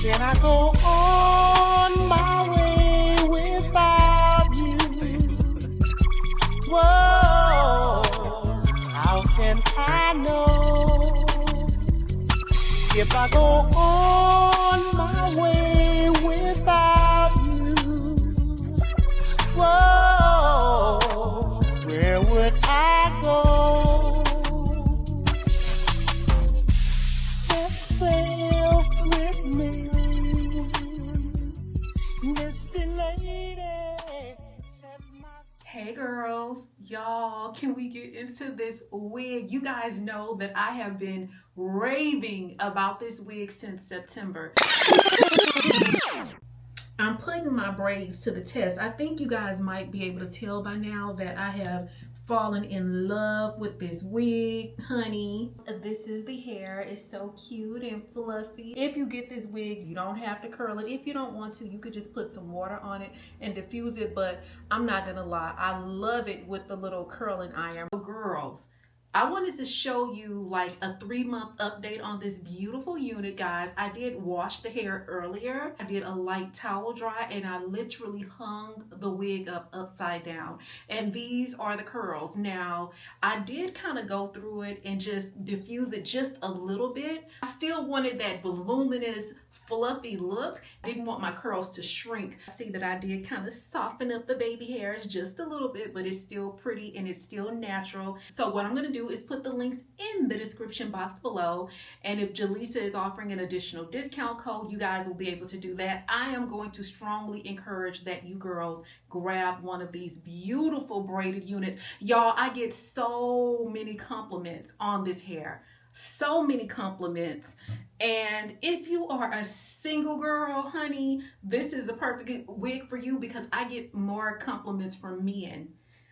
Can I go on my way without you? Whoa, how can I know if I go on my way without you? Whoa, where would I go? Set sail with me, Misty Lady. Set my... Hey girls, y'all, can we get into this wig? You guys know that I have been raving about this wig since September. I'm putting my braids to the test. I think you guys might be able to tell by now that I have fallen in love with this wig, honey. This is the hair. It's so cute and fluffy. If you get this wig, you don't have to curl it. If you don't want to, you could just put some water on it and diffuse it, but I'm not gonna lie, I love it with the little curling iron. Girls, I wanted to show you like a 3-month update on this beautiful unit, guys. I did wash the hair earlier. I did a light towel dry and I literally hung the wig up upside down. And these are the curls. Now, I did kind of go through it and just diffuse it just a little bit. I still wanted that voluminous, fluffy look. I didn't want my curls to shrink. See that I did kind of soften up the baby hairs just a little bit, but it's still pretty and it's still natural. So what I'm gonna do is put the links in the description box below. And if Talisa is offering an additional discount code, you guys will be able to do that. I am going to strongly encourage that you girls grab one of these beautiful braided units. Y'all, I get so many compliments on this hair. So many compliments. And if you are a single girl, honey, this is a perfect wig for you because I get more compliments from men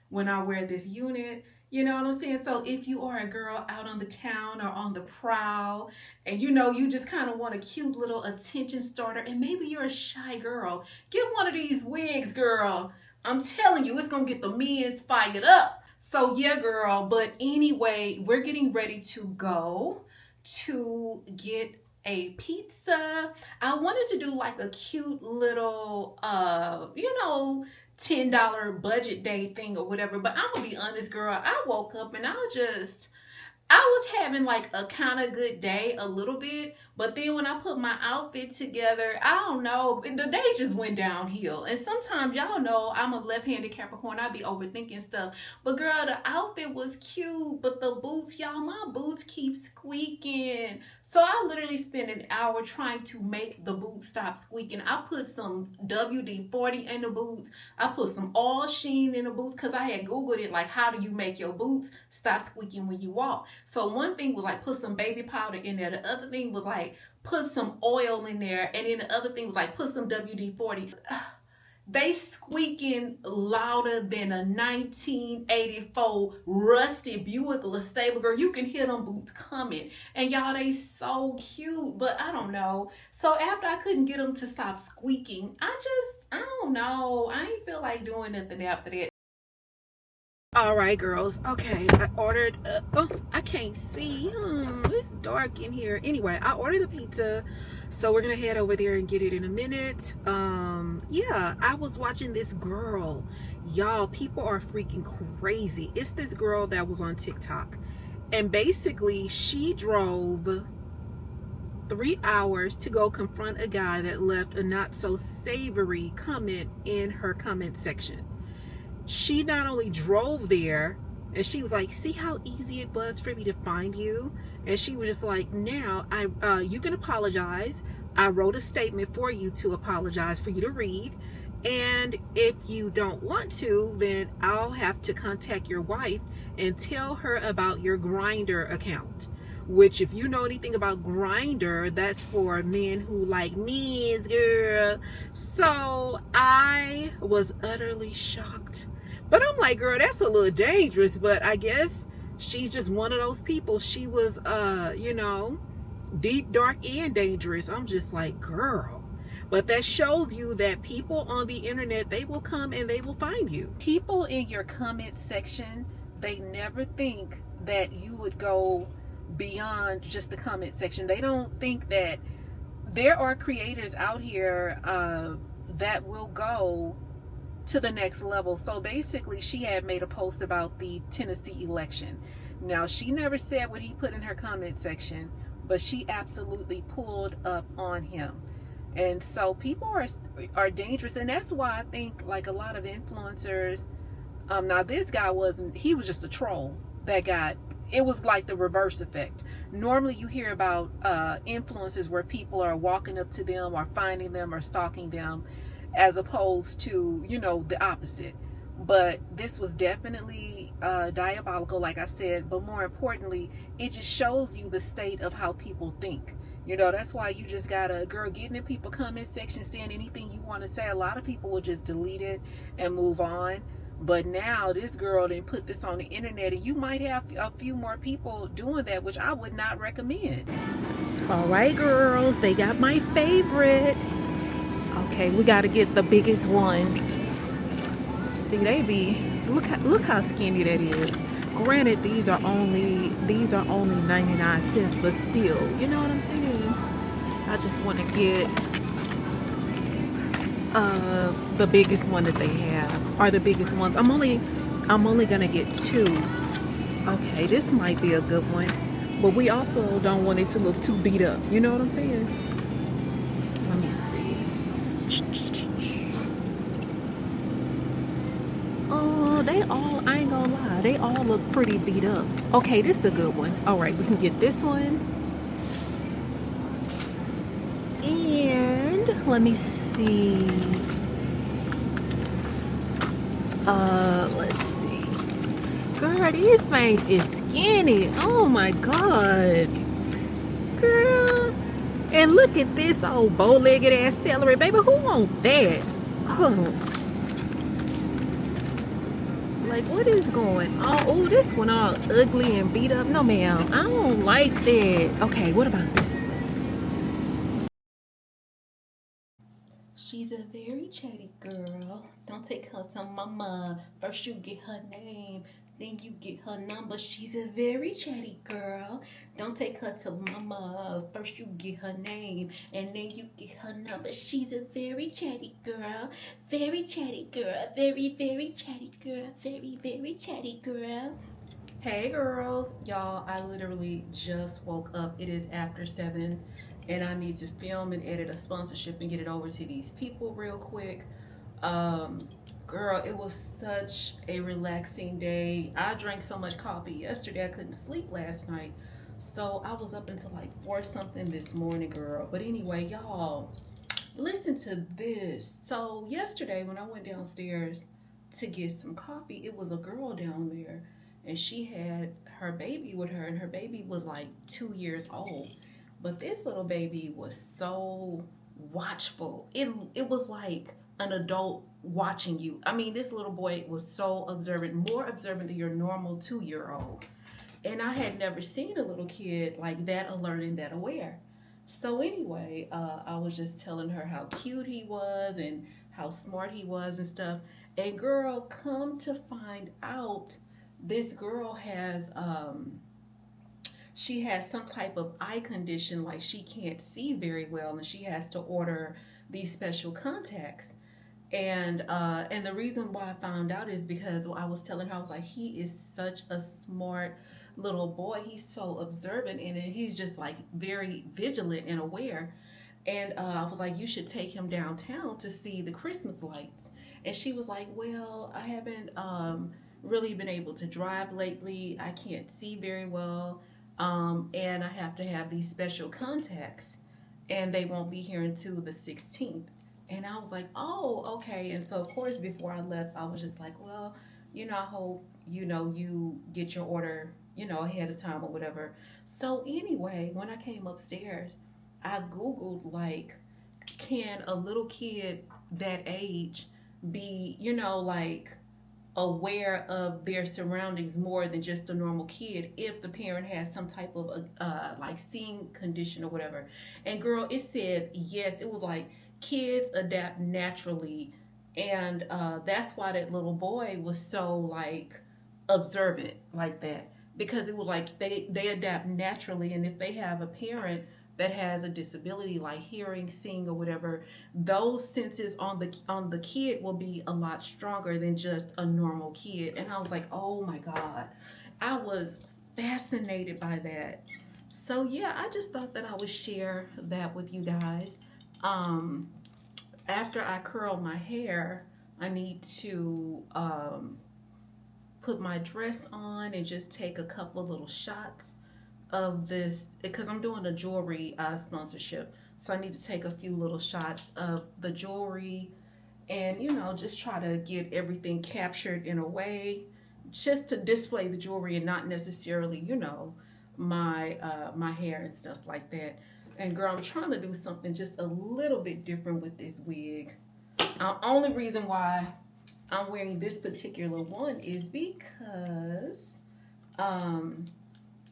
when I wear this unit. You know what I'm saying? So if you are a girl out on the town or on the prowl and you know you just kind of want a cute little attention starter and maybe you're a shy girl, get one of these wigs, girl. I'm telling you, it's gonna get the men fired up. So yeah, girl, but anyway, we're getting ready to go to get a pizza. I wanted to do like a cute little, $10 budget day thing or whatever, but I'm gonna be honest, girl, I woke up and I was having like a kind of good day a little bit, but then when I put my outfit together, I don't know, the day just went downhill. And sometimes y'all know I'm a left-handed Capricorn, I be overthinking stuff. But girl, the outfit was cute, but the boots, y'all, my boots keep squeaking. So I literally spent an hour trying to make the boots stop squeaking. I put some WD-40 in the boots. I put some all sheen in the boots because I had Googled it, like how do you make your boots stop squeaking when you walk? So one thing was like put some baby powder in there. The other thing was like put some oil in there. And then the other thing was like put some WD-40. They squeaking louder than a 1984 rusty Buick LeSabre. Girl, you can hear them boots coming. And y'all, they so cute, but I don't know. So after I couldn't get them to stop squeaking, I don't know. I ain't feel like doing nothing after that. All right, girls. Okay, I ordered, oh, I can't see. It's dark in here. Anyway, I ordered the pizza, so we're gonna head over there and get it in a minute. Yeah, I was watching this girl. Y'all, people are freaking crazy. It's this girl that was on TikTok, and basically she drove 3 hours to go confront a guy that left a not so savory comment in her comment section. She not only drove there, and she was like, see how easy it was for me to find you? And she was just like, now you can apologize. I wrote a statement for you to apologize, for you to read. And if you don't want to, then I'll have to contact your wife and tell her about your Grindr account. Which, if you know anything about Grindr, that's for men who like me, girl. So I was utterly shocked. But I'm like, girl, that's a little dangerous. But I guess she's just one of those people. She was, deep, dark, and dangerous. I'm just like, girl. But that shows you that people on the internet, they will come and they will find you. People in your comment section, they never think that you would go beyond just the comment section. They don't think that there are creators out here that will go to the next level. So basically, she had made a post about the Tennessee election. Now, she never said what he put in her comment section, but she absolutely pulled up on him. And so people are dangerous, and that's why I think like a lot of influencers, now this guy wasn't, he was just a troll that got, it was like the reverse effect. Normally you hear about influencers where people are walking up to them or finding them or stalking them, as opposed to, you know, the opposite. But this was definitely diabolical, like I said, but more importantly, it just shows you the state of how people think. You know, that's why you just gotta, girl, get in the people comment section saying anything you want to say. A lot of people will just delete it and move on. But now this girl didn't put this on the internet, and you might have a few more people doing that, which I would not recommend. All right, girls, they got my favorite. Okay, we got to get the biggest one. See, they be, look how skinny that is. Granted, these are only 99 cents, but still, you know what I'm saying? I just want to get the biggest one that they have, or the biggest ones. I'm only gonna get 2. Okay, this might be a good one, but we also don't want it to look too beat up. You know what I'm saying? Let me see. Oh, they all, I ain't gonna lie, they all look pretty beat up. Okay, this is a good one. All right, we can get this one. And let me see. Let's see. Girl, these things is skinny. Oh my God. Girl. And look at this old bow-legged ass celery, baby. Who want that? Oh. Like, what is going on? Oh, this one all ugly and beat up. No, ma'am. I don't like that. Okay, what about this one? She's a very chatty girl. Don't take her to mama. First you get her name, then you get her number. She's a very chatty girl. Don't take her to mama. First you get her name, and then you get her number. She's a very chatty girl. Very chatty girl. Very, very chatty girl. Very, very chatty girl. Hey girls, y'all, I literally just woke up. It is after 7 and I need to film and edit a sponsorship and get it over to these people real quick. Girl, it was such a relaxing day. I drank so much coffee yesterday I couldn't sleep last night, so I was up until like 4 something this morning, girl. But anyway, y'all, listen to this. So yesterday when I went downstairs to get some coffee, it was a girl down there and she had her baby with her, and her baby was like 2 years old. But this little baby was so watchful. It was like an adult watching you. I mean, this little boy was so observant, more observant than your normal 2-year-old. And I had never seen a little kid like that alert and that aware. So anyway, I was just telling her how cute he was and how smart he was and stuff. And girl, come to find out, this girl has she has some type of eye condition, like she can't see very well, and she has to order these special contacts. And the reason why I found out is because I was telling her, I was like, he is such a smart little boy. He's so observant, and he's just like very vigilant and aware. And I was like, you should take him downtown to see the Christmas lights. And she was like, well, I haven't really been able to drive lately. I can't see very well. And I have to have these special contacts, and they won't be here until the 16th. And I was like, oh, okay. And so, of course, before I left, I was just like, well, I hope, you get your order, ahead of time or whatever. So anyway, when I came upstairs, I Googled, like, can a little kid that age be, like, aware of their surroundings more than just a normal kid if the parent has some type of like seeing condition or whatever. And girl, it says yes. It was like kids adapt naturally, and that's why that little boy was so like observant like that, because it was like they adapt naturally, and if they have a parent that has a disability like hearing, seeing, or whatever, those senses on the kid will be a lot stronger than just a normal kid. And I was like, oh my God, I was fascinated by that. So yeah, I just thought that I would share that with you guys. After I curl my hair, I need to put my dress on and just take a couple of little shots of this, because I'm doing a jewelry sponsorship. So I need to take a few little shots of the jewelry and, you know, just try to get everything captured in a way just to display the jewelry and not necessarily, you know, my hair and stuff like that. And girl, I'm trying to do something just a little bit different with this wig. Only reason why I'm wearing this particular one is because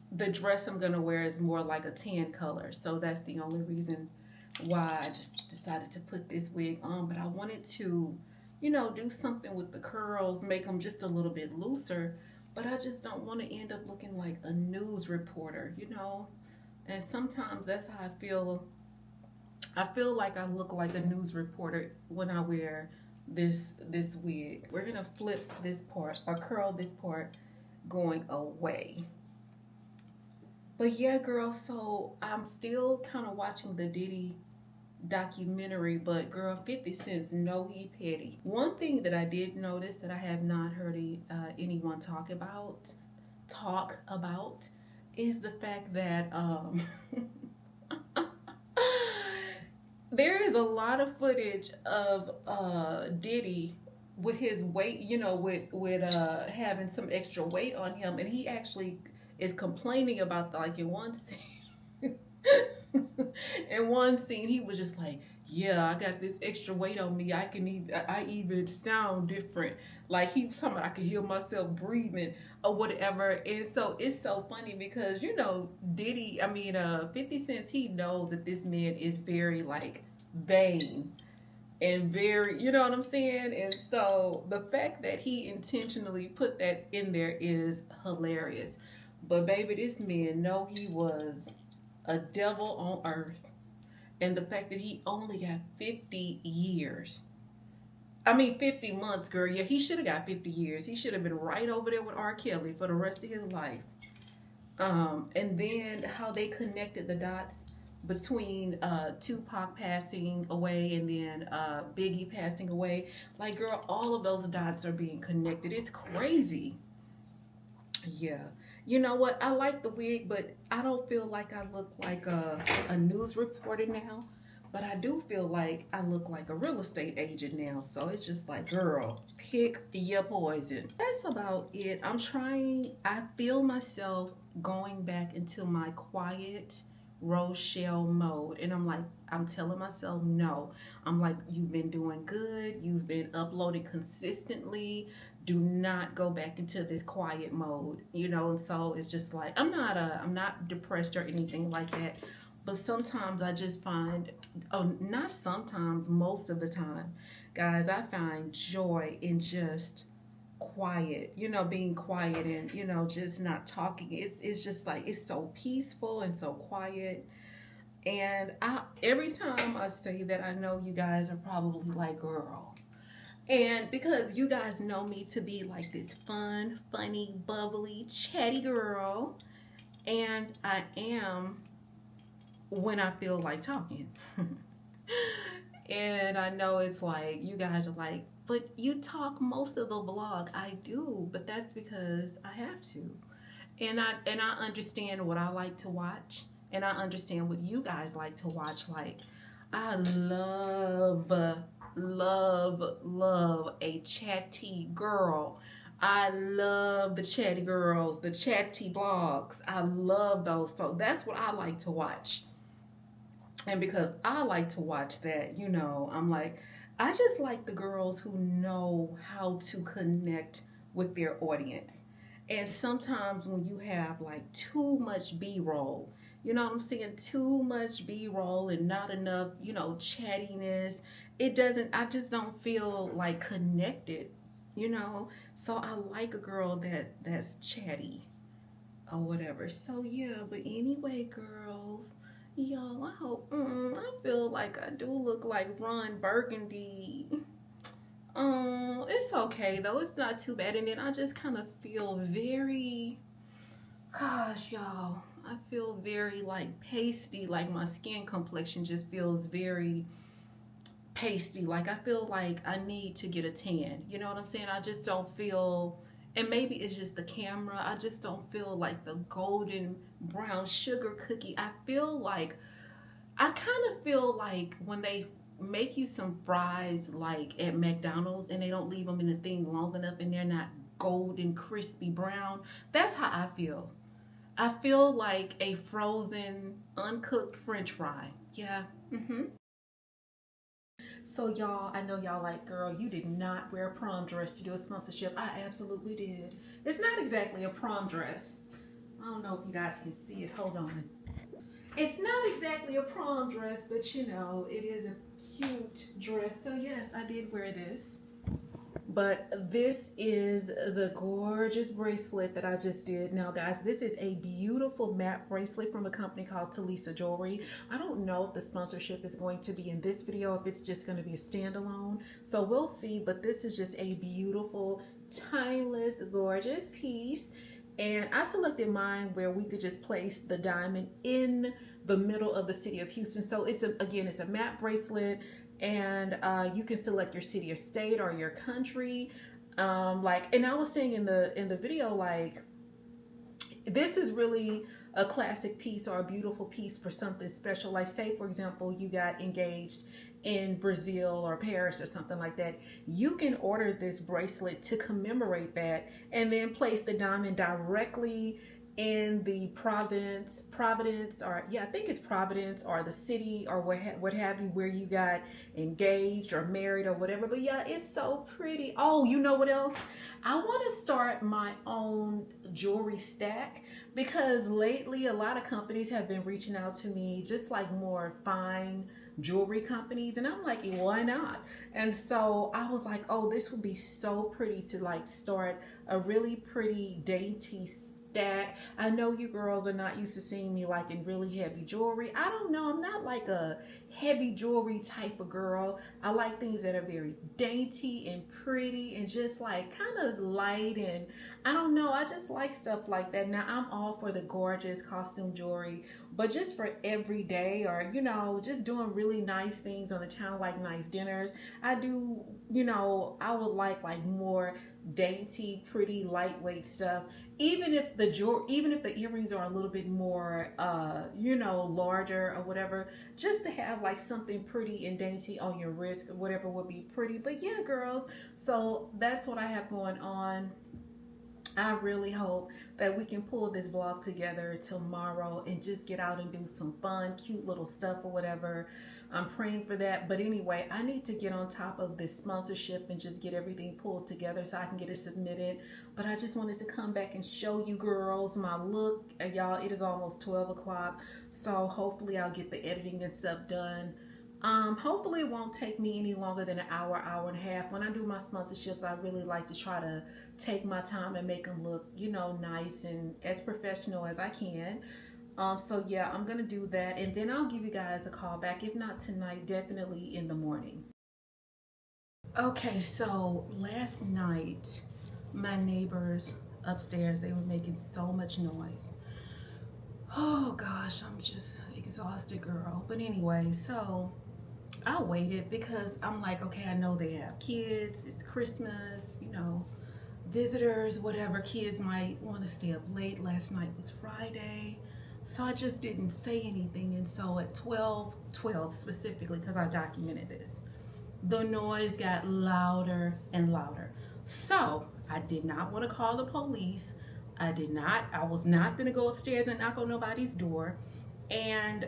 the dress I'm gonna wear is more like a tan color. So that's the only reason why I just decided to put this wig on. But I wanted to, you know, do something with the curls, make them just a little bit looser. But I just don't want to end up looking like a news reporter, you know? And sometimes that's how I feel. I feel like I look like a news reporter when I wear this wig. We're gonna flip this part or curl this part going away. But yeah, girl, so I'm still kind of watching the Diddy documentary, but girl, 50 Cent's no, he petty. One thing that I did notice that I have not heard anyone talk about is the fact that there is a lot of footage of Diddy with his weight, you know, with having some extra weight on him, and he actually is complaining about like in one scene. In one scene, he was just like, "Yeah, I got this extra weight on me. I even sound different." Like he was talking about I can hear myself breathing or whatever. And so it's so funny because, you know, 50 Cent, he knows that this man is very like vain and very, you know what I'm saying? And so the fact that he intentionally put that in there is hilarious. But baby, this man know he was a devil on earth. And the fact that he only got 50 years. 50 months, girl. Yeah, he should have got 50 years. He should have been right over there with R. Kelly for the rest of his life. And then how they connected the dots between Tupac passing away and then Biggie passing away. Like, girl, all of those dots are being connected. It's crazy. Yeah. You know what? I like the wig, but I don't feel like I look like a news reporter now. But I do feel like I look like a real estate agent now. So it's just like, girl, pick your poison. That's about it. I feel myself going back into my quiet Rochelle mode. And I'm telling myself no. I'm like, you've been doing good. You've been uploading consistently. Do not go back into this quiet mode, you know. And so it's just like, I'm not depressed or anything like that, but sometimes I just find, not sometimes, most of the time, guys, I find joy in just quiet, you know, being quiet and, you know, just not talking. It's just like, it's so peaceful and so quiet. And every time I say that, I know you guys are probably like, girl. And because you guys know me to be like this fun, funny, bubbly, chatty girl. And I am when I feel like talking. And I know it's like, you guys are like, but you talk most of the vlog. I do, but that's because I have to. And I understand what I like to watch. And I understand what you guys like to watch. Like, I love a chatty girl. I love the chatty girls, the chatty vlogs. I love those. So that's what I like to watch. And because I like to watch that, you know, I'm like, I just like the girls who know how to connect with their audience. And sometimes when you have like too much B-roll, you know what I'm saying? Too much B-roll and not enough, you know, chattiness. I just don't feel like connected, you know? So I like a girl that's chatty or whatever. So yeah, but anyway, girls, Y'all, I hope, I feel like I do look like Ron Burgundy. It's okay though, it's not too bad. And then I just kind of feel very, gosh, y'all, I feel very like pasty, like my skin complexion just feels very pasty. Like I feel like I need to get a tan. You know what I'm saying? I just don't feel, and maybe it's just the camera, I just don't feel like the golden brown sugar cookie. I feel like, I kind of feel like when they make you some fries like at McDonald's and they don't leave them in the thing long enough and they're not golden crispy brown, that's how I feel. I feel like a frozen uncooked french fry. Yeah. So y'all, I know y'all like, girl, you did not wear a prom dress to do a sponsorship. I absolutely did. It's not exactly a prom dress. I don't know if you guys can see it. Hold on. It's not exactly a prom dress, but you know, it is a cute dress. So yes, I did wear this. But this is the gorgeous bracelet that I just did. Now guys, this is a beautiful matte bracelet from a company called Talisa Jewelry. I don't know if the sponsorship is going to be in this video, if it's just going to be a standalone. So we'll see, but this is just a beautiful, timeless, gorgeous piece. And I selected mine where we could just place the diamond in the middle of the city of Houston. So it's again, it's a matte bracelet. And you can select your city or state or your country. And I was saying in the video, like, this is really a classic piece or a beautiful piece for something special. Like, say for example, you got engaged in Brazil or Paris or something like that. You can order this bracelet to commemorate that and then place the diamond directly in the Providence, or yeah, I think it's Providence, or the city, or what have you, where you got engaged or married or whatever. But yeah, it's so pretty. Oh, you know what else? I want to start my own jewelry stack, because lately a lot of companies have been reaching out to me, just like more fine jewelry companies, and I'm like, why not? And so I was like, oh, this would be so pretty to like start a really pretty dainty stack. I know you girls are not used to seeing me like in really heavy jewelry. I don't know, I'm not like a heavy jewelry type of girl. I like things that are very dainty and pretty and just like kind of light, and I don't know, I just like stuff like that. Now I'm all for the gorgeous costume jewelry, but just for every day, or you know, just doing really nice things on the town, like nice dinners, I do, you know, I would like more dainty, pretty, lightweight stuff. Even if the earrings are a little bit more you know, larger or whatever, just to have like something pretty and dainty on your wrist or whatever would be pretty. But yeah, girls, so that's what I have going on. I really hope that we can pull this vlog together tomorrow and just get out and do some fun, cute little stuff or whatever. I'm praying for that. But anyway, I need to get on top of this sponsorship and just get everything pulled together so I can get it submitted. But I just wanted to come back and show you girls my look. Y'all, it is almost 12 o'clock. So hopefully I'll get the editing and stuff done. Hopefully it won't take me any longer than an hour, hour and a half. When I do my sponsorships, I really like to try to take my time and make them look, you know, nice and as professional as I can. So yeah, I'm gonna do that, and then I'll give you guys a call back. If not tonight, definitely in the morning. Okay, so last night, my neighbors upstairs, they were making so much noise. Oh gosh, I'm just exhausted, girl. But anyway, so I waited because I'm like, okay, I know they have kids, it's Christmas, you know, visitors, whatever, kids might want to stay up late. Last night was Friday, so I just didn't say anything. And so at 12 specifically, because I documented this, the noise got louder and louder. So I did not want to call the police. I was not gonna go upstairs and knock on nobody's door. And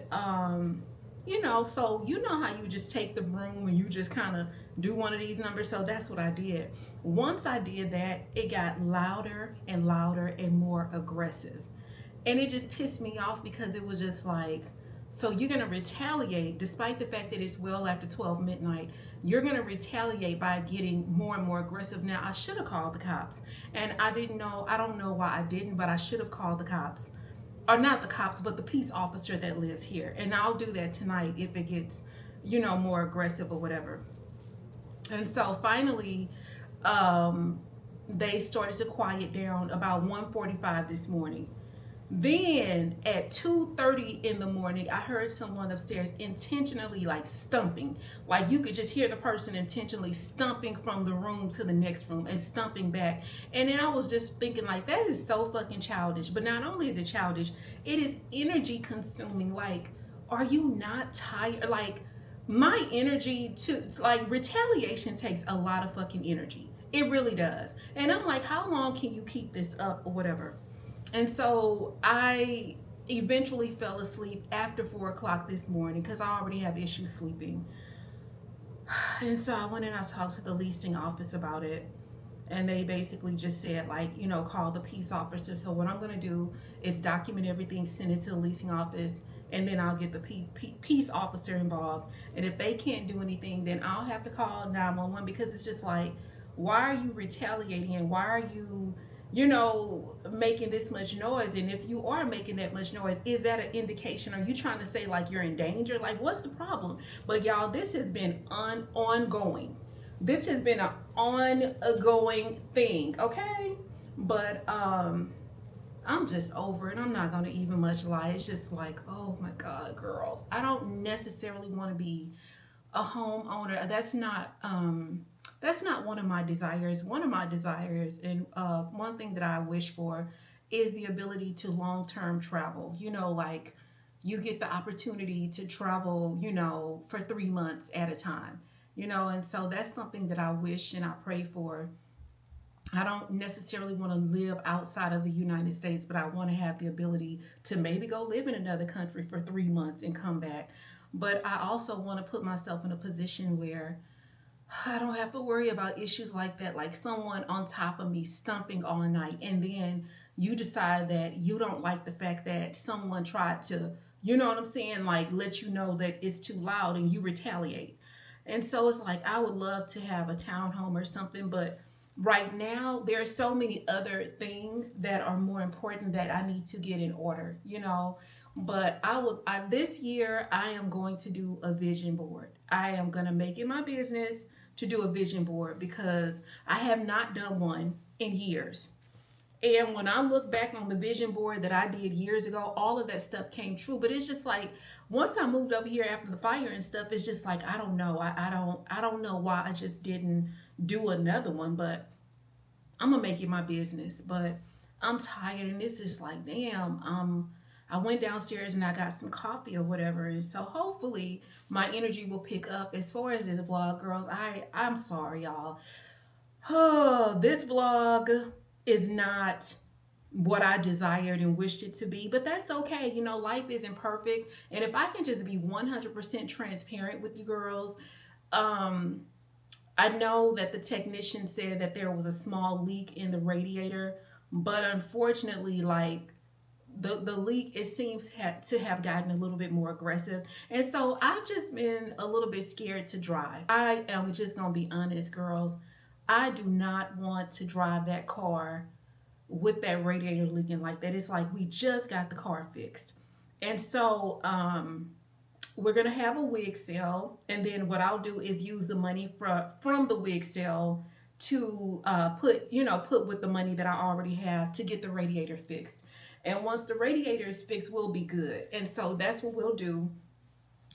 you know, so you know how you just take the broom and you just kind of do one of these numbers. So that's what I did. Once I did that, it got louder and louder and more aggressive. And it just pissed me off, because it was just like, so you're gonna retaliate despite the fact that it's well after 12 midnight. You're gonna retaliate by getting more and more aggressive. Now, I should have called the cops, and I don't know why I didn't, but I should have called the cops. or not the cops, but the peace officer that lives here. And I'll do that tonight if it gets, you know, more aggressive or whatever. And so finally, they started to quiet down about 1:45 this morning. Then at 2:30 in the morning, I heard someone upstairs intentionally like stumping. Like you could just hear the person intentionally stumping from the room to the next room and stumping back. And then I was just thinking like, that is so fucking childish. But not only is it childish, it is energy consuming. Like, are you not tired? Like, my energy to, like, retaliation takes a lot of fucking energy. It really does. And I'm like, how long can you keep this up or whatever? And so I eventually fell asleep after 4 o'clock this morning because I already have issues sleeping. And so I went and I talked to the leasing office about it. And they basically just said, like, you know, call the peace officer. So what I'm going to do is document everything, send it to the leasing office, and then I'll get the peace officer involved. And if they can't do anything, then I'll have to call 911 because it's just like, why are you retaliating and why are you, you know, making this much noise? And if you are making that much noise, is that an indication? Are you trying to say like you're in danger? Like, what's the problem? But y'all, this has been ongoing. This has been an ongoing thing, okay? But I'm just over it. I'm not gonna even much lie. It's just like, oh my God, girls. I don't necessarily want to be a homeowner. That's not one of my desires. One of my desires, and one thing that I wish for, is the ability to long-term travel. You know, like you get the opportunity to travel, you know, for 3 months at a time. You know, and so that's something that I wish and I pray for. I don't necessarily want to live outside of the United States, but I want to have the ability to maybe go live in another country for 3 months and come back. But I also want to put myself in a position where I don't have to worry about issues like that, like someone on top of me stumping all night, and then you decide that you don't like the fact that someone tried to, you know what I'm saying, like let you know that it's too loud and you retaliate. And so it's like, I would love to have a townhome or something, but right now there are so many other things that are more important that I need to get in order, you know. But this year I am going to do a vision board. I am going to make it my business to do a vision board because I have not done one in years. And when I look back on the vision board that I did years ago, all of that stuff came true. But it's just like, once I moved over here after the fire and stuff, it's just like, I don't know. I don't know why I just didn't do another one, but I'm gonna make it my business. But I'm tired, and it's just like, damn, I went downstairs and I got some coffee or whatever. And so hopefully my energy will pick up. As far as this vlog, girls, I'm sorry, y'all. Oh, this vlog is not what I desired and wished it to be, but that's okay. You know, life isn't perfect. And if I can just be 100% transparent with you girls, I know that the technician said that there was a small leak in the radiator, but unfortunately, like, the leak, it seems to have gotten a little bit more aggressive. And so I've just been a little bit scared to drive. I am just gonna be honest, girls. I do not want to drive that car with that radiator leaking like that. It's like we just got the car fixed. And so we're gonna have a wig sale, and then what I'll do is use the money from the wig sale to put with the money that I already have to get the radiator fixed. And once the radiator is fixed, we'll be good. And so that's what we'll do.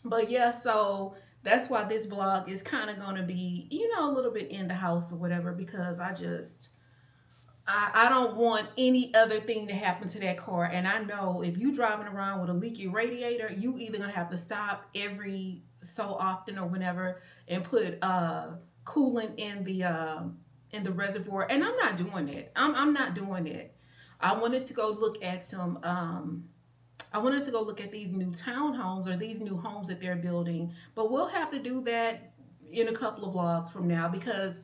But yeah, so that's why this vlog is kind of going to be, you know, a little bit in the house or whatever, because I don't want any other thing to happen to that car. And I know if you driving around with a leaky radiator, you either going to have to stop every so often or whenever and put coolant in the reservoir. And I'm not doing it. I'm not doing it. I wanted to go look at these new townhomes or these new homes that they're building, but we'll have to do that in a couple of vlogs from now, because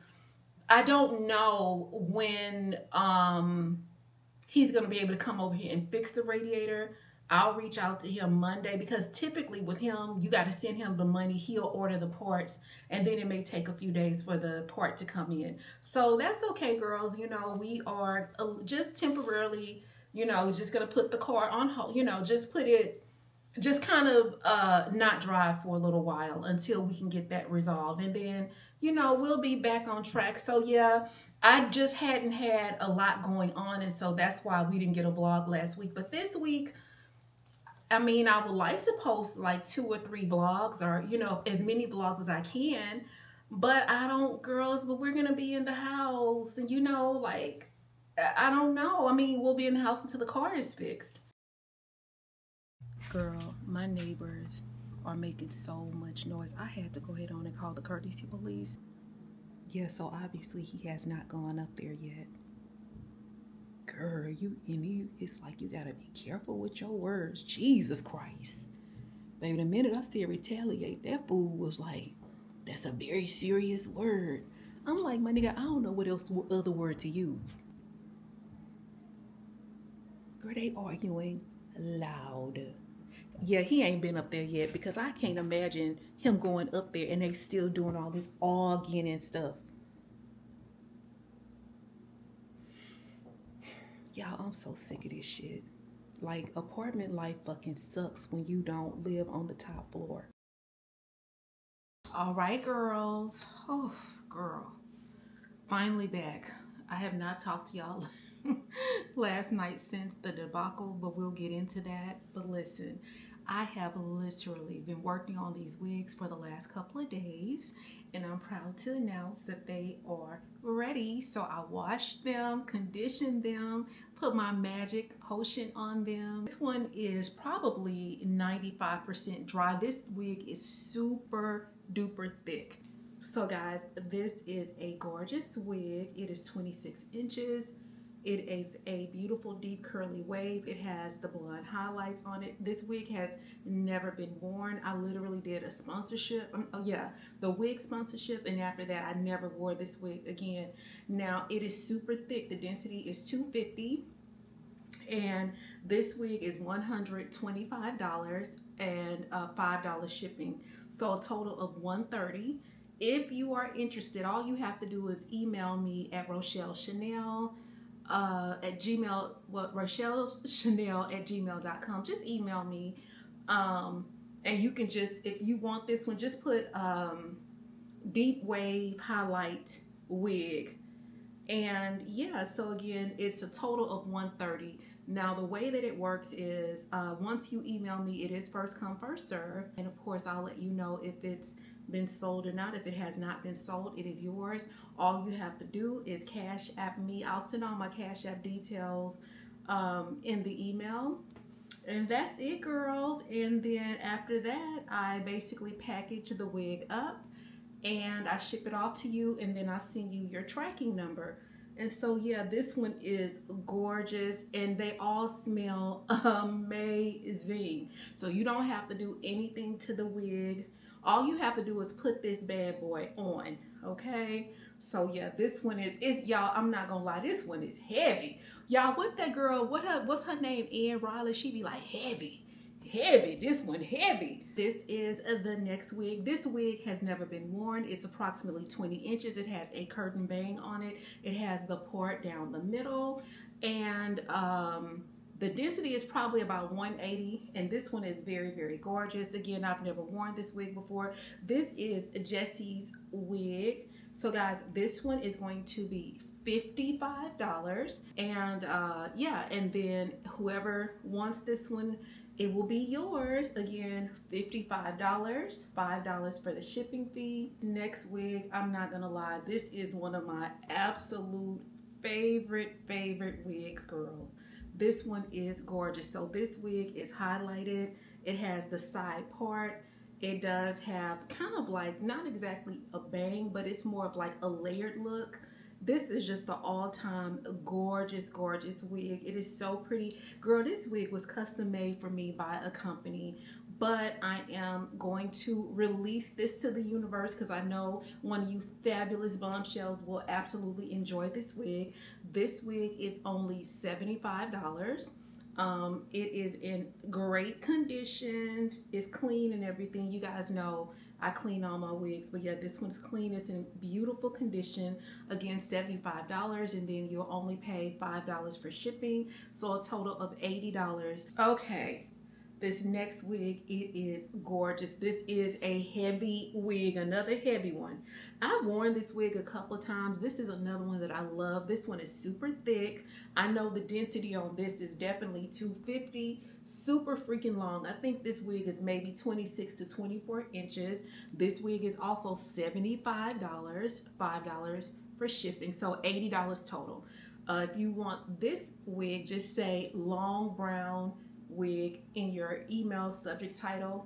I don't know when he's going to be able to come over here and fix the radiator. I'll reach out to him Monday, because typically with him, you got to send him the money. He'll order the parts, and then it may take a few days for the part to come in. So that's okay, girls. You know, we are just temporarily You know, just gonna put the car on hold, you know, just put it, just kind of not drive for a little while until we can get that resolved. And then, you know, we'll be back on track. So yeah, I just hadn't had a lot going on, and so that's why we didn't get a vlog last week. But this week, I mean, I would like to post like 2 or 3 vlogs, or, you know, as many vlogs as I can. But I don't, girls, but we're gonna be in the house, and, you know, like, I don't know. I mean, we'll be in the house until the car is fixed. Girl, my neighbors are making so much noise. I had to go ahead on and call the courtesy police. Yeah, so obviously he has not gone up there yet. Girl, it's like you gotta be careful with your words. Jesus Christ. Baby, the minute I said retaliate, that fool was like, that's a very serious word. I'm like, my nigga, I don't know what other word to use. Girl, they arguing loud. Yeah, he ain't been up there yet, because I can't imagine him going up there and they still doing all this arguing and stuff. Y'all, I'm so sick of this shit. Like, apartment life fucking sucks when you don't live on the top floor. All right, girls. Oh, girl. Finally back. I have not talked to y'all last night since the debacle, but we'll get into that. But listen, I have literally been working on these wigs for the last couple of days, and I'm proud to announce that they are ready. So I washed them, conditioned them, put my magic potion on them. This one is probably 95% dry. This wig is super duper thick. So guys, this is a gorgeous wig. It is 26 inches. It is a beautiful deep curly wave. It has the blonde highlights on it. This wig has never been worn. I literally did a sponsorship. Oh yeah, the wig sponsorship, and after that I never wore this wig again. Now it is super thick. The density is 250, and this wig is $125 and $5 shipping. So a total of $130. If you are interested, all you have to do is email me at RochelleChanel at gmail, RochelleChanel@gmail.com. Just email me, and you can just, if you want this one, just put deep wave highlight wig. And yeah, so again, it's a total of $130. Now the way that it works is once you email me, it is first come first serve, and of course I'll let you know if it's been sold or not. If it has not been sold, it is yours. All you have to do is Cash App me. I'll send all my Cash App details in the email, and that's it, girls. And then after that, I basically package the wig up and I ship it off to you, and then I send you your tracking number. And so yeah, this one is gorgeous, and they all smell amazing. So you don't have to do anything to the wig. All you have to do is put this bad boy on, okay? So yeah, this one is y'all, I'm not gonna lie, this one is heavy. Y'all, what that girl, what's her name, Ann Riley, she be like, heavy, this one heavy. This is the next wig. This wig has never been worn. It's approximately 20 inches. It has a curtain bang on it. It has the part down the middle, and the density is probably about 180, and this one is very, very gorgeous. Again, I've never worn this wig before. This is Jessie's wig. So guys, this one is going to be $55, and yeah, and then whoever wants this one, it will be yours. Again, $55, $5 for the shipping fee. Next wig, I'm not gonna lie, this is one of my absolute favorite wigs, girls. This one is gorgeous. So this wig is highlighted. It has the side part. It does have kind of like, not exactly a bang, but it's more of like a layered look. This is just the all-time gorgeous wig. It is so pretty. Girl, this wig was custom made for me by a company, but I am going to release this to the universe because I know one of you fabulous bombshells will absolutely enjoy this wig. This wig is only $75. It is in great condition. It's clean and everything. You guys know I clean all my wigs, but yeah, this one's clean. It's in beautiful condition. Again, $75, and then you'll only pay $5 for shipping, so a total of $80. Okay, this next wig, it is gorgeous. This is a heavy wig, another heavy one. I've worn this wig a couple of times. This is another one that I love. This one is super thick. I know the density on this is definitely 250. Super freaking long. I think this wig is maybe 26 to 24 inches. This wig is also $75, $5 for shipping, so $80 total. If you want this wig, just say long brown wig in your email subject title,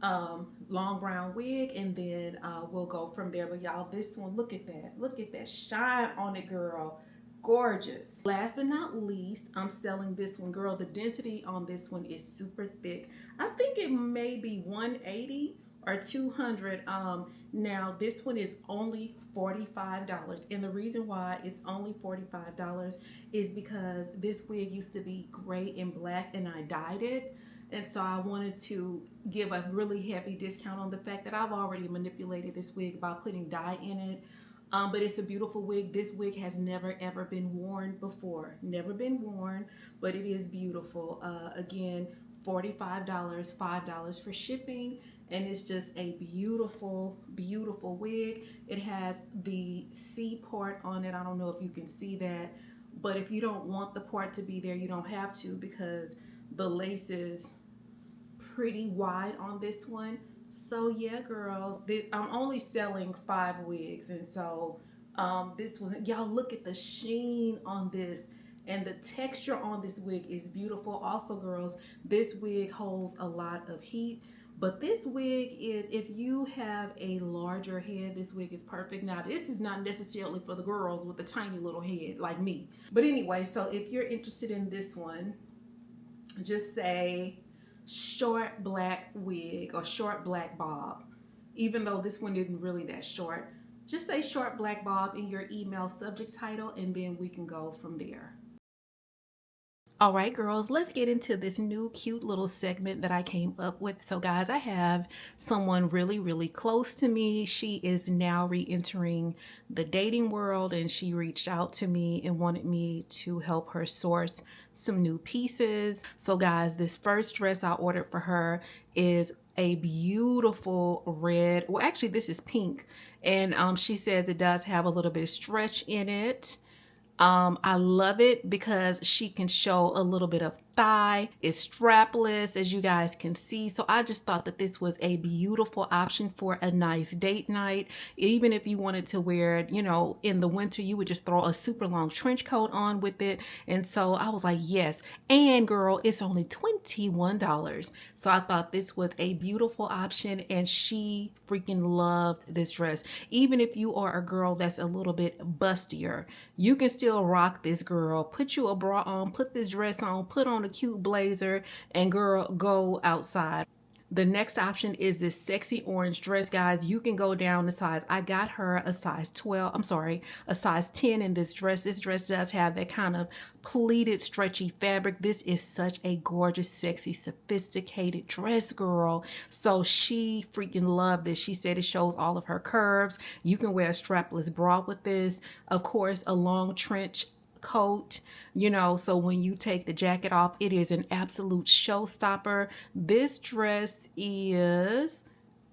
long brown wig, and then we'll go from there. But y'all, this one, look at that shine on it, girl. Gorgeous. Last but not least, I'm selling this one, girl. The density on this one is super thick. I think it may be 180 or 200. Now this one is only $45, and the reason why it's only $45 is because this wig used to be gray and black, and I dyed it, and so I wanted to give a really heavy discount on the fact that I've already manipulated this wig by putting dye in it. But it's a beautiful wig. This wig has never ever been worn before. Never been worn, but it is beautiful. Again, $45, $5 for shipping, and it's just a beautiful, beautiful wig. It has the C part on it. I don't know if you can see that, but if you don't want the part to be there, you don't have to, because the lace is pretty wide on this one. So yeah, girls, I'm only selling 5 wigs, and so this was, y'all look at the sheen on this, and the texture on this wig is beautiful. Also, girls, this wig holds a lot of heat, but this wig is, if you have a larger head, this wig is perfect. Now, this is not necessarily for the girls with a tiny little head like me, but anyway, so if you're interested in this one, just say short black wig or short black bob. Even though this one isn't really that short, just say short black bob in your email subject title, and then we can go from there. All right, girls, let's get into this new cute little segment that I came up with. So guys, I have someone really, really close to me. She is now re-entering the dating world, and she reached out to me and wanted me to help her source some new pieces. So guys, this first dress I ordered for her is a beautiful red. Well, actually, this is pink, and she says it does have a little bit of stretch in it. I love it because she can show a little bit of thigh. It's strapless, as you guys can see. So I just thought that this was a beautiful option for a nice date night. Even if you wanted to wear it, you know, in the winter, you would just throw a super long trench coat on with it. And so I was like, yes. And girl, it's only $21. So I thought this was a beautiful option, and she freaking loved this dress. Even if you are a girl that's a little bit bustier, you can still rock this, girl. Put you a bra on, put this dress on, put on a cute blazer, and girl, go outside. The next option is this sexy orange dress, guys. You can go down the size. I got her a size 12, I'm sorry, a size 10 in this dress. This dress does have that kind of pleated, stretchy fabric. This is such a gorgeous, sexy, sophisticated dress, girl. So she freaking loved this. She said it shows all of her curves. You can wear a strapless bra with this. Of course, a long trench coat, you know, so when you take the jacket off, it is an absolute showstopper. This dress is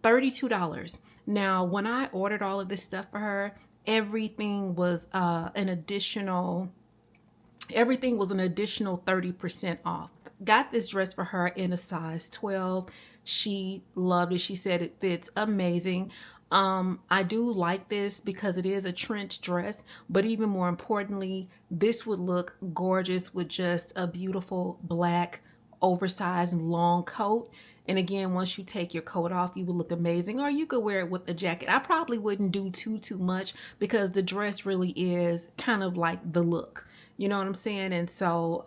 $32. Now, when I ordered all of this stuff for her, everything was an additional 30% off. Got this dress for her in a size 12. She loved it. She said it fits amazing. I do like this because it is a trench dress, but even more importantly, this would look gorgeous with just a beautiful black oversized long coat. And again, once you take your coat off, you will look amazing. Or you could wear it with a jacket. I probably wouldn't do too much because the dress really is kind of like the look. You know what I'm saying? And so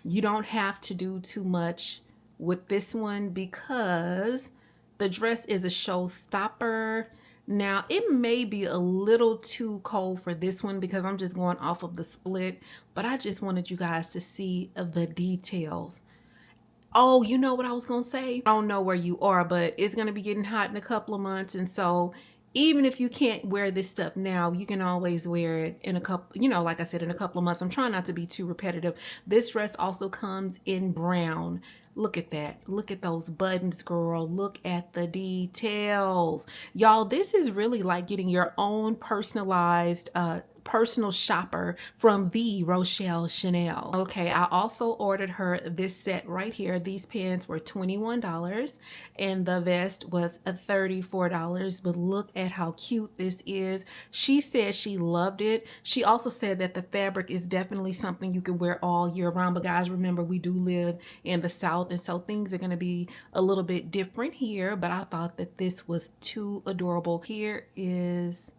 you don't have to do too much with this one because the dress is a showstopper. Now, it may be a little too cold for this one because I'm just going off of the split, but I just wanted you guys to see the details. Oh, you know what I was gonna say? I don't know where you are, but it's gonna be getting hot in a couple of months, and so even if you can't wear this stuff now, you can always wear it in a couple, you know, like I said, in a couple of months. I'm trying not to be too repetitive. This dress also comes in brown. Look at that. Look at those buttons, girl. Look at the details. Y'all, this is really like getting your own personalized personal shopper from the Rochelle Chanel. Okay, I also ordered her this set right here. These pants were $21 and the vest was $34, but look at how cute this is. She said she loved it. She also said that the fabric is definitely something you can wear all year round, but guys, remember, we do live in the South, and so things are going to be a little bit different here, but I thought that this was too adorable. Here is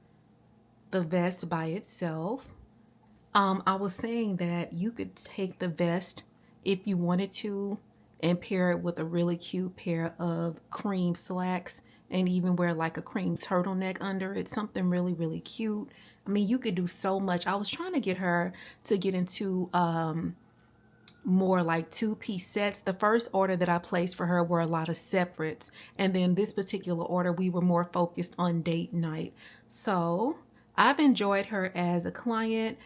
the vest by itself. I was saying that you could take the vest if you wanted to and pair it with a really cute pair of cream slacks and even wear like a cream turtleneck under it, something really, really cute. I mean, you could do so much. I was trying to get her to get into more like two-piece sets. The first order that I placed for her were a lot of separates, and then this particular order we were more focused on date night. So I've enjoyed her as a client.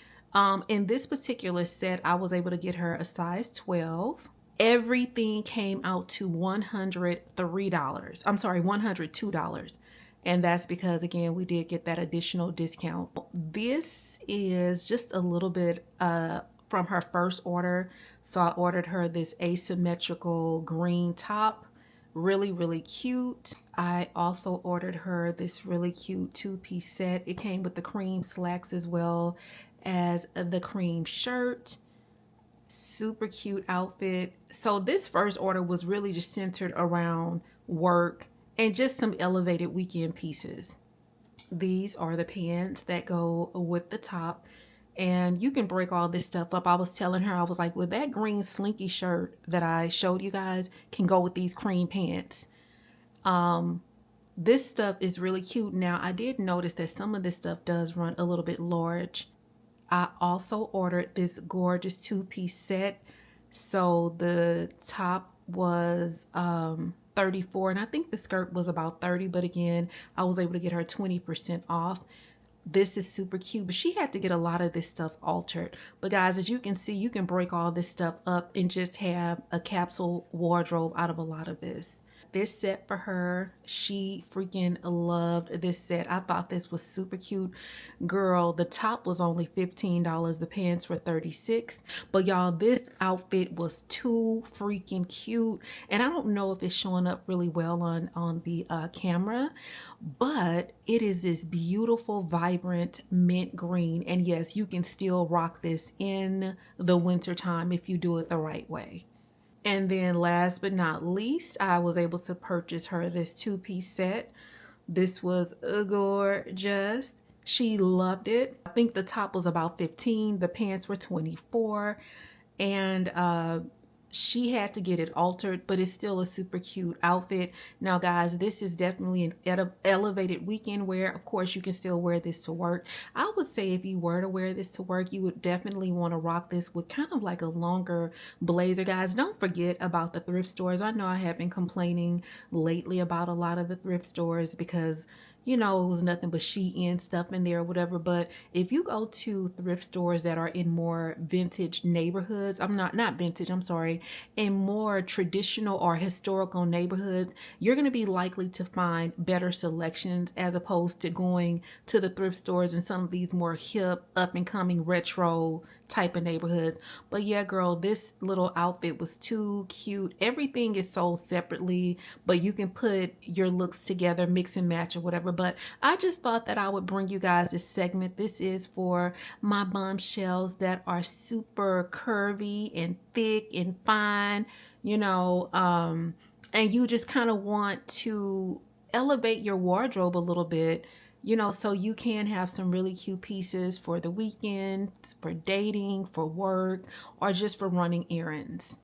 In this particular set, I was able to get her a size 12. Everything came out to $103. I'm sorry, $102. And that's because, again, we did get that additional discount. This is just a little bit from her first order. So I ordered her this asymmetrical green top. Really, really cute. I also ordered her this really cute two-piece set. It came with the cream slacks as well as the cream shirt. Super cute outfit. So this first order was really just centered around work and just some elevated weekend pieces. These are the pants that go with the top. And you can break all this stuff up. I was telling her, I was like, well, that green slinky shirt that I showed you guys can go with these cream pants. This stuff is really cute. Now, I did notice that some of this stuff does run a little bit large. I also ordered this gorgeous two-piece set. So the top was 34, and I think the skirt was about 30, but again, I was able to get her 20% off. This is super cute, but she had to get a lot of this stuff altered. But guys, as you can see, you can break all this stuff up and just have a capsule wardrobe out of a lot of this. This set for her, she freaking loved this set. I thought this was super cute. Girl, the top was only $15. The pants were $36. But y'all, this outfit was too freaking cute. And I don't know if it's showing up really well on the camera, but it is this beautiful, vibrant mint green. And yes, you can still rock this in the winter time if you do it the right way. And then last but not least, I was able to purchase her this two-piece set. This was gorgeous. She loved it. I think the top was about 15. The pants were 24. And she had to get it altered, but it's still a super cute outfit. Now guys, this is definitely an elevated weekend wear. Of course, you can still wear this to work. I would say if you were to wear this to work, you would definitely want to rock this with kind of like a longer blazer. Guys, don't forget about the thrift stores. I know I have been complaining lately about a lot of the thrift stores because, you know, it was nothing but Shein stuff in there or whatever. But if you go to thrift stores that are in more vintage neighborhoods, not vintage, I'm sorry, in more traditional or historical neighborhoods, you're going to be likely to find better selections as opposed to going to the thrift stores in some of these more hip, up and coming retro type of neighborhoods. But yeah, girl, this little outfit was too cute. Everything is sold separately, but you can put your looks together, mix and match or whatever. But I just thought that I would bring you guys this segment. This is for my bombshells that are super curvy and thick and fine, you know, and you just kind of want to elevate your wardrobe a little bit, you know, so you can have some really cute pieces for the weekend, for dating, for work, or just for running errands.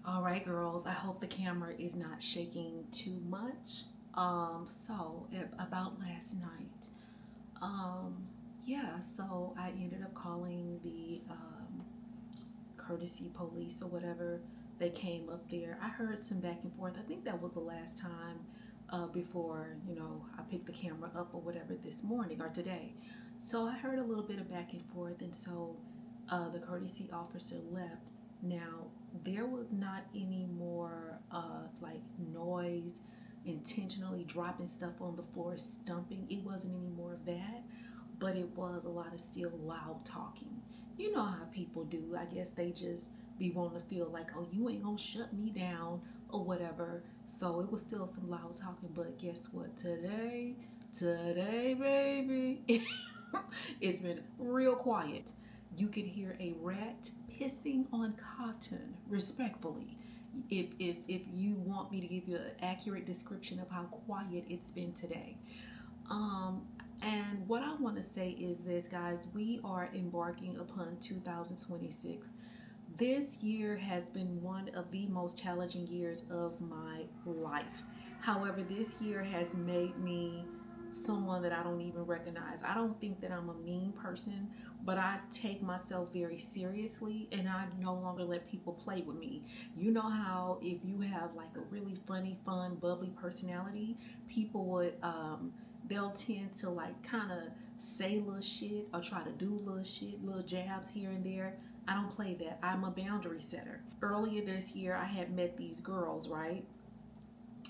All right, girls, I hope the camera is not shaking too much. So about last night, yeah, so I ended up calling the courtesy police or whatever. they came up there. I heard some back and forth. I think that was the last time before, you know, I picked the camera up or whatever this morning or today. So I heard a little bit of back and forth, and so the courtesy officer left. Now, there was not any more like noise, intentionally dropping stuff on the floor, stumping. It wasn't any more of that, but it was a lot of still loud talking. You know how people do. I guess they just be wanting to feel like, oh, you ain't gonna shut me down or whatever. So it was still some loud talking, but guess what? Today, baby, it's been real quiet. You can hear a rat pissing on cotton, respectfully. If you want me to give you an accurate description of how quiet it's been today. And what I want to say is this, guys, we are embarking upon 2026. This year has been one of the most challenging years of my life. However, this year has made me someone that I don't even recognize. I don't think that I'm a mean person, but I take myself very seriously, and I no longer let people play with me. You know how if you have like a really funny, fun, bubbly personality, people would they'll tend to like kind of say little shit or try to do little shit, little jabs here and there. I don't play that. I'm a boundary setter. Earlier this year, I had met these girls, right?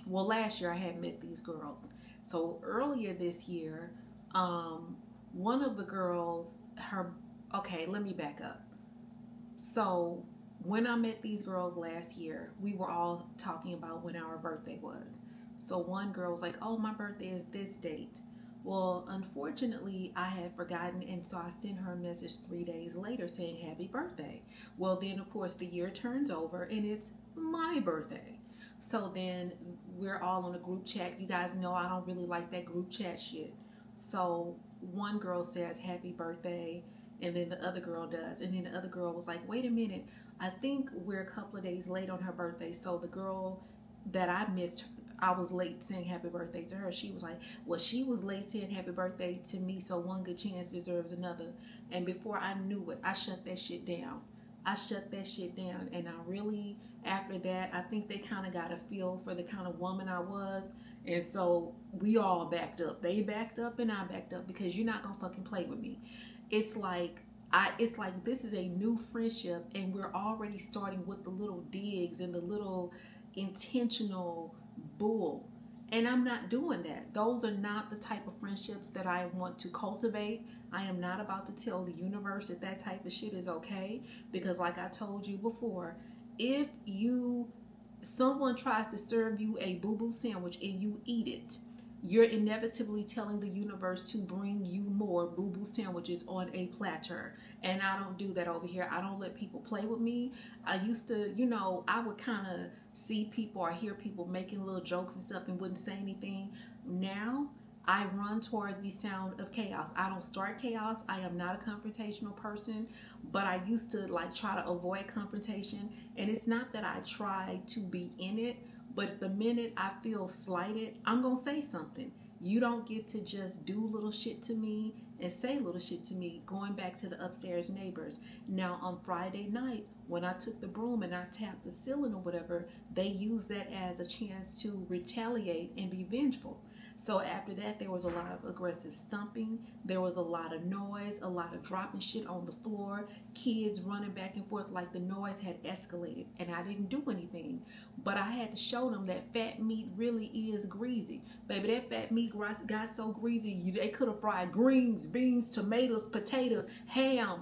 Well, last year I had met these girls. So earlier this year, one of the girls, okay, let me back up. So when I met these girls last year, we were all talking about when our birthday was. So one girl was like, oh, my birthday is this date. Well, unfortunately, I had forgotten, and so I sent her a message 3 days later saying happy birthday. Well, then, of course, the year turns over, and it's my birthday. So then we're all on a group chat. You guys know I don't really like that group chat shit. So one girl says happy birthday, and then the other girl does. And then the other girl was like, wait a minute, I think we're a couple of days late on her birthday. So the girl that I missed, I was late saying happy birthday to her. She was like, well, she was late saying happy birthday to me, so one good chance deserves another. And before I knew it, I shut that shit down. And I really, after that, I think they kind of got a feel for the kind of woman I was. And so we all backed up. They backed up and I backed up, because you're not gonna fucking play with me. It's like this is a new friendship, and we're already starting with the little digs and the little intentional bull. And I'm not doing that. Those are not the type of friendships that I want to cultivate. I am not about to tell the universe that that type of shit is okay, because like I told you before, if someone tries to serve you a boo-boo sandwich and you eat it, you're inevitably telling the universe to bring you more boo-boo sandwiches on a platter. And I don't do that over here. I don't let people play with me. I used to, I would kind of see people or hear people making little jokes and stuff and wouldn't say anything. Now, I run towards the sound of chaos. I don't start chaos. I am not a confrontational person, but I used to like try to avoid confrontation. And it's not that I try to be in it, but the minute I feel slighted, I'm going to say something. You don't get to just do little shit to me and say little shit to me, going back to the upstairs neighbors. Now, on Friday night, when I took the broom and I tapped the ceiling or whatever, they used that as a chance to retaliate and be vengeful. So after that, there was a lot of aggressive stumping. There was a lot of noise, a lot of dropping shit on the floor, kids running back and forth, like the noise had escalated, and I didn't do anything. But I had to show them that fat meat really is greasy. Baby, that fat meat got so greasy, they could have fried greens, beans, tomatoes, potatoes, ham,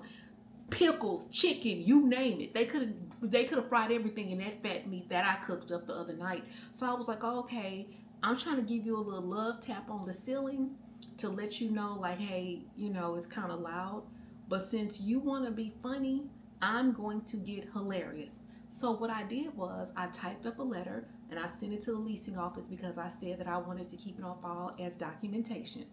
pickles, chicken, you name it. They could have fried everything in that fat meat that I cooked up the other night. So I was like, oh, okay, I'm trying to give you a little love tap on the ceiling to let you know, like, hey, it's kind of loud. But since you want to be funny, I'm going to get hilarious. So what I did was I typed up a letter and I sent it to the leasing office, because I said that I wanted to keep it on file as documentation.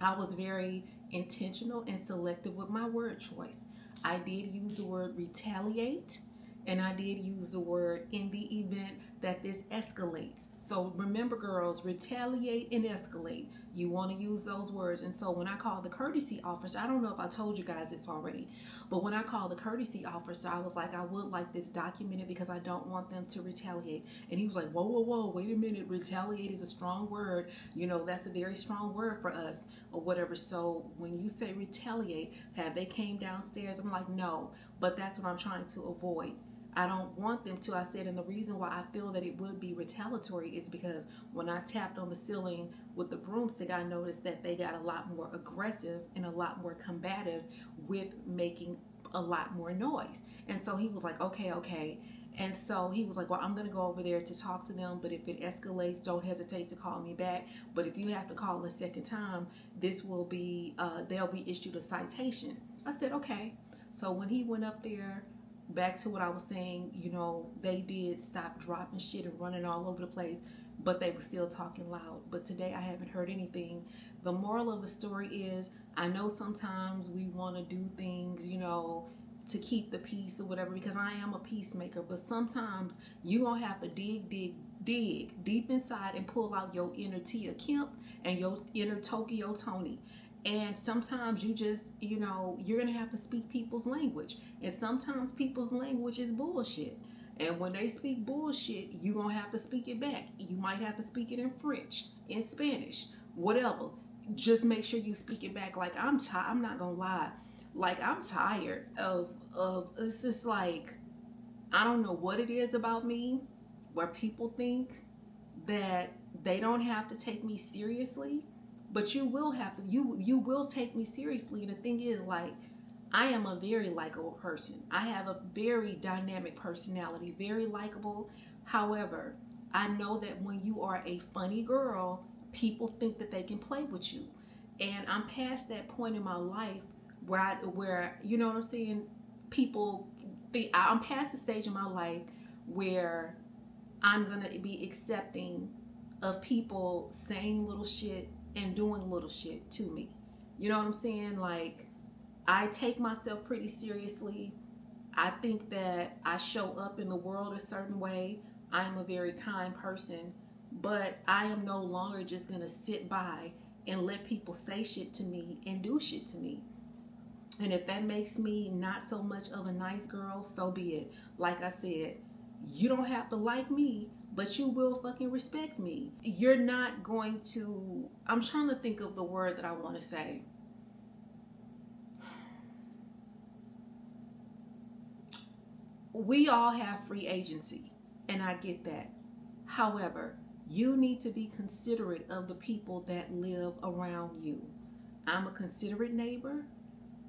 I was very intentional and selective with my word choice. I did use the word retaliate, and I did use the word in the event that this escalates. So remember, girls, retaliate and escalate. You want to use those words. And so when I called the courtesy officer, I don't know if I told you guys this already, but when I called the courtesy officer, I was like, I would like this documented because I don't want them to retaliate. And he was like, whoa, whoa, whoa, wait a minute. Retaliate is a strong word. You know, that's a very strong word for us or whatever. So when you say retaliate, have they came downstairs? I'm like, no, but that's what I'm trying to avoid. I don't want them to. I said, and the reason why I feel that it would be retaliatory is because when I tapped on the ceiling with the broomstick, I noticed that they got a lot more aggressive and a lot more combative with making a lot more noise. And so he was like, okay, okay. And so he was like, well, I'm going to go over there to talk to them, but if it escalates, don't hesitate to call me back. But if you have to call a second time, this will be, they'll be issued a citation. I said, okay. So when he went up there, back to what I was saying, you know, they did stop dropping shit and running all over the place, but they were still talking loud. But today I haven't heard anything. The moral of the story is, I know sometimes we want to do things, you know, to keep the peace or whatever, because I am a peacemaker, but sometimes you gonna have to dig deep inside and pull out your inner Tia Kemp and your inner Tokyo Tony. And sometimes you just, you know, you're going to have to speak people's language. And sometimes people's language is bullshit. And when they speak bullshit, you're going to have to speak it back. You might have to speak it in French, in Spanish, whatever. Just make sure you speak it back. Like, I'm not going to lie. Like, I'm tired of, it's just like, I don't know what it is about me where people think that they don't have to take me seriously. But you will have to, you will take me seriously. And the thing is, like, I am a very likable person. I have a very dynamic personality, very likable. However, I know that when you are a funny girl, people think that they can play with you. And I'm past that point in my life where you know what I'm saying? People think, I'm past the stage in my life where I'm going to be accepting of people saying little shit and doing little shit to me. You know what I'm saying? Like, I take myself pretty seriously. I think that I show up in the world a certain way. I am a very kind person, but I am no longer just gonna sit by and let people say shit to me and do shit to me. And if that makes me not so much of a nice girl, so be it. Like I said, you don't have to like me, but you will fucking respect me. You're not going to, I'm trying to think of the word that I want to say. We all have free agency, and I get that. However, you need to be considerate of the people that live around you. I'm a considerate neighbor.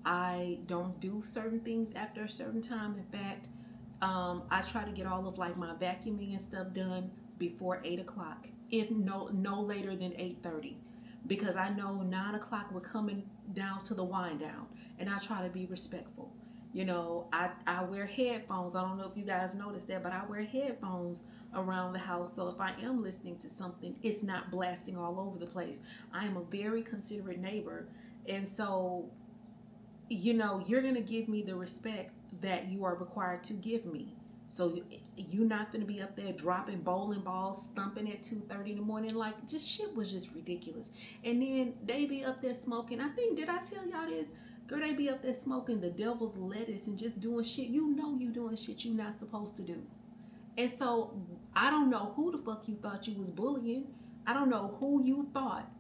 I don't do certain things after a certain time. In fact, I try to get all of like my vacuuming and stuff done before 8 o'clock, if no later than 8:30, because I know 9 o'clock we're coming down to the wind down, and I try to be respectful. You know, I wear headphones. I don't know if you guys noticed that, but I wear headphones around the house, so if I am listening to something, it's not blasting all over the place. I am a very considerate neighbor, and so, you know, you're gonna give me the respect that you are required to give me. So you're not gonna be up there dropping bowling balls, stumping at 2:30 in the morning. Like, just shit was just ridiculous. And then they be up there smoking. I think, did I tell y'all this? Girl, they be up there smoking the devil's lettuce and just doing shit. You know you doing shit you're not supposed to do. And so I don't know who the fuck you thought you was bullying. I don't know who you thought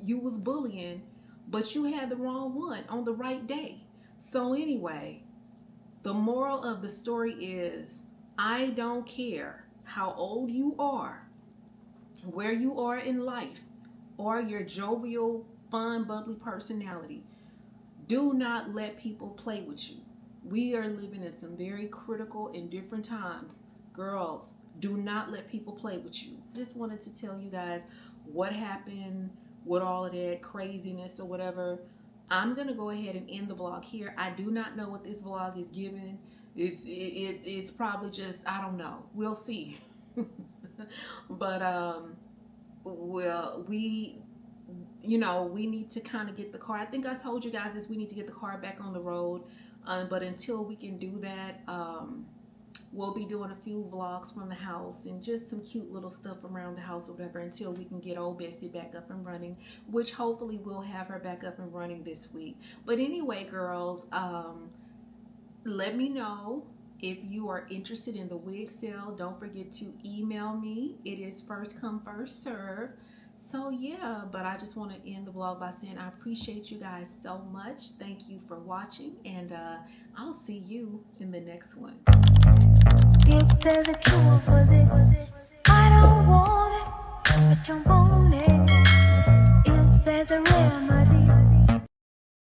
you was bullying, but you had the wrong one on the right day. So anyway, the moral of the story is, I don't care how old you are, where you are in life, or your jovial, fun, bubbly personality. Do not let people play with you. We are living in some very critical and different times. Girls, do not let people play with you. Just wanted to tell you guys what happened with all of that craziness or whatever. I'm going to go ahead and end the vlog here. I do not know what this vlog is giving. It's probably just, I don't know. We'll see. But, well, we need to kind of get the car. I think I told you guys this. We need to get the car back on the road. But until we can do that, we'll be doing a few vlogs from the house and just some cute little stuff around the house or whatever until we can get old Bessie back up and running, which hopefully we'll have her back up and running this week. But anyway, girls, let me know if you are interested in the wig sale. Don't forget to email me. It is first come, first serve. So yeah, but I just want to end the vlog by saying I appreciate you guys so much. Thank you for watching, and I'll see you in the next one. If there's a cure for this, I don't want it, but don't want it. If there's a remedy,